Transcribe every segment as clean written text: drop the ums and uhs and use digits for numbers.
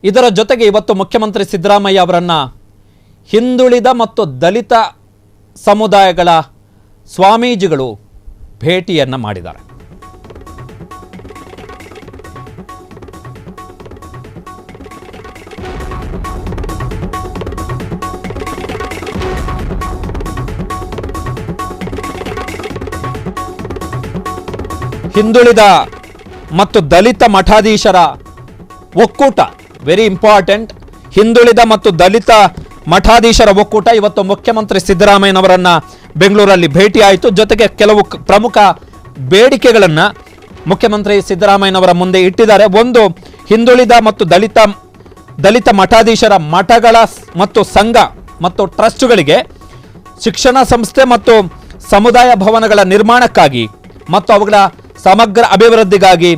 ಇದರ ಜೊತೆಗೆ ಇವತ್ತು ಮುಖ್ಯಮಂತ್ರಿ ಸಿದ್ದರಾಮಯ್ಯ ಅವರನ್ನ ಹಿಂದುಳಿದ ಮತ್ತು ದಲಿತ ಸಮುದಾಯಗಳ ಸ್ವಾಮೀಜಿಗಳು ಭೇಟಿಯನ್ನ ಮಾಡಿದ್ದಾರೆ. ಹಿಂದುಳಿದ ಮತ್ತು ದಲಿತ ಮಠಾಧೀಶರ ಒಕ್ಕೂಟ, ವೆರಿ ಇಂಪಾರ್ಟೆಂಟ್, ಹಿಂದುಳಿದ ಮತ್ತು ದಲಿತ ಮಠಾಧೀಶರ ಒಕ್ಕೂಟ ಇವತ್ತು ಮುಖ್ಯಮಂತ್ರಿ ಸಿದ್ದರಾಮಯ್ಯನವರನ್ನ ಬೆಂಗಳೂರಲ್ಲಿ ಭೇಟಿ ಆಯಿತು. ಜೊತೆಗೆ ಕೆಲವು ಪ್ರಮುಖ ಬೇಡಿಕೆಗಳನ್ನು ಮುಖ್ಯಮಂತ್ರಿ ಸಿದ್ದರಾಮಯ್ಯನವರ ಮುಂದೆ ಇಟ್ಟಿದ್ದಾರೆ. ಒಂದು, ಹಿಂದುಳಿದ ಮತ್ತು ದಲಿತ ಮಠಾಧೀಶರ ಮಠಗಳ ಮತ್ತು ಸಂಘ ಮತ್ತು ಟ್ರಸ್ಟ್ಗಳಿಗೆ ಶಿಕ್ಷಣ ಸಂಸ್ಥೆ ಮತ್ತು ಸಮುದಾಯ ಭವನಗಳ ನಿರ್ಮಾಣಕ್ಕಾಗಿ ಮತ್ತು ಅವುಗಳ ಸಮಗ್ರ ಅಭಿವೃದ್ಧಿಗಾಗಿ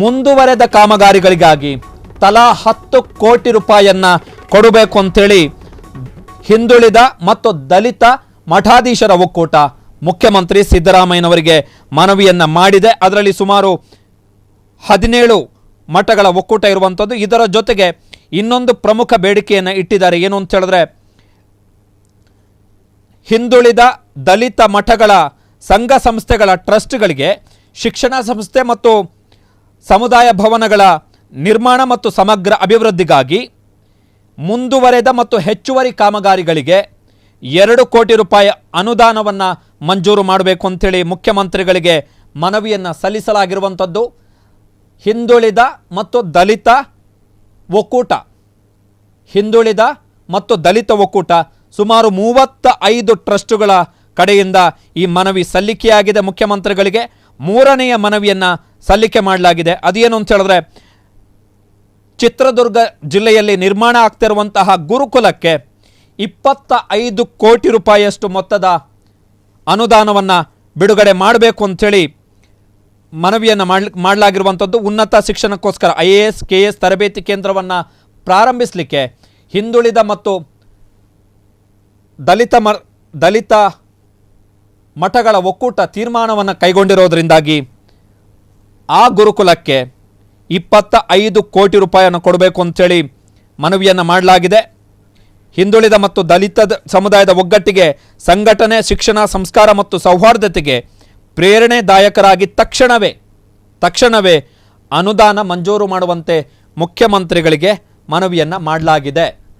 ಮುಂದುವರೆದ ಕಾಮಗಾರಿಗಳಿಗಾಗಿ ತಲಾ 10 ಕೋಟಿ ರೂಪಾಯಿಯನ್ನ ಕೊಡಬೇಕು ಅಂತೇಳಿ ಹಿಂದುಳಿದ ಮತ್ತು ದಲಿತ ಮಠಾಧೀಶರ ಒಕ್ಕೂಟ ಮುಖ್ಯಮಂತ್ರಿ ಸಿದ್ದರಾಮಯ್ಯನವರಿಗೆ ಮನವಿಯನ್ನ ಮಾಡಿದೆ. ಅದರಲ್ಲಿ ಸುಮಾರು 17 ಮಠಗಳ ಒಕ್ಕೂಟ ಇರುವಂಥದ್ದು. ಇದರ ಜೊತೆಗೆ ಇನ್ನೊಂದು ಪ್ರಮುಖ ಬೇಡಿಕೆಯನ್ನು ಇಟ್ಟಿದ್ದಾರೆ. ಏನು ಅಂತ ಹೇಳಿದ್ರೆ, ಹಿಂದುಳಿದ ದಲಿತ ಮಠಗಳ ಸಂಘ ಸಂಸ್ಥೆಗಳ ಟ್ರಸ್ಟ್ಗಳಿಗೆ ಶಿಕ್ಷಣ ಸಂಸ್ಥೆ ಮತ್ತು ಸಮುದಾಯ ಭವನಗಳ ನಿರ್ಮಾಣ ಮತ್ತು ಸಮಗ್ರ ಅಭಿವೃದ್ಧಿಗಾಗಿ ಮುಂದುವರೆದ ಮತ್ತು ಹೆಚ್ಚುವರಿ ಕಾಮಗಾರಿಗಳಿಗೆ 2 ಕೋಟಿ ರೂಪಾಯಿ ಅನುದಾನವನ್ನು ಮಂಜೂರು ಮಾಡಬೇಕು ಅಂತೇಳಿ ಮುಖ್ಯಮಂತ್ರಿಗಳಿಗೆ ಮನವಿಯನ್ನು ಸಲ್ಲಿಸಲಾಗಿರುವಂಥದ್ದು. ಹಿಂದುಳಿದ ಮತ್ತು ದಲಿತ ಒಕ್ಕೂಟ, ಹಿಂದುಳಿದ ಮತ್ತು ದಲಿತ ಒಕ್ಕೂಟ ಸುಮಾರು 35 ಟ್ರಸ್ಟುಗಳ ಕಡೆಯಿಂದ ಈ ಮನವಿ ಸಲ್ಲಿಕೆಯಾಗಿದೆ. ಮುಖ್ಯಮಂತ್ರಿಗಳಿಗೆ 3ನೆಯ ಮನವಿಯನ್ನು ಸಲ್ಲಿಕೆ ಮಾಡಲಾಗಿದೆ. ಅದೇನು ಅಂತ ಹೇಳಿದ್ರೆ, ಚಿತ್ರದುರ್ಗ ಜಿಲ್ಲೆಯಲ್ಲಿ ನಿರ್ಮಾಣ ಆಗ್ತಿರುವಂತಹ ಗುರುಕುಲಕ್ಕೆ 25 ಕೋಟಿ ರೂಪಾಯಿಯಷ್ಟು ಮೊತ್ತದ ಅನುದಾನವನ್ನು ಬಿಡುಗಡೆ ಮಾಡಬೇಕು ಅಂಥೇಳಿ ಮನವಿಯನ್ನು ಮಾಡಲಾಗಿರುವಂಥದ್ದು. ಉನ್ನತ ಶಿಕ್ಷಣಕ್ಕೋಸ್ಕರ IAS KS ತರಬೇತಿ ಕೇಂದ್ರವನ್ನು ಪ್ರಾರಂಭಿಸಲಿಕ್ಕೆ ಹಿಂದುಳಿದ ಮತ್ತು ದಲಿತ ಮಠಗಳ ಒಕ್ಕೂಟ ತೀರ್ಮಾನವನ್ನು ಕೈಗೊಂಡಿರೋದ್ರಿಂದಾಗಿ ಆ ಗುರುಕುಲಕ್ಕೆ 25 ಕೋಟಿ ರೂಪಾಯಿಯನ್ನು ಕೊಡಬೇಕು ಅಂತೇಳಿ ಮನವಿಯನ್ನು ಮಾಡಲಾಗಿದೆ. ಹಿಂದುಳಿದ ಮತ್ತು ದಲಿತ ಸಮುದಾಯದ ಒಗ್ಗಟ್ಟಿಗೆ, ಸಂಘಟನೆ, ಶಿಕ್ಷಣ, ಸಂಸ್ಕಾರ ಮತ್ತು ಸೌಹಾರ್ದತೆಗೆ ಪ್ರೇರಣೆದಾಯಕರಾಗಿ ತಕ್ಷಣವೇ ಅನುದಾನ ಮಂಜೂರು ಮಾಡುವಂತೆ ಮುಖ್ಯಮಂತ್ರಿಗಳಿಗೆ ಮನವಿಯನ್ನು ಮಾಡಲಾಗಿದೆ.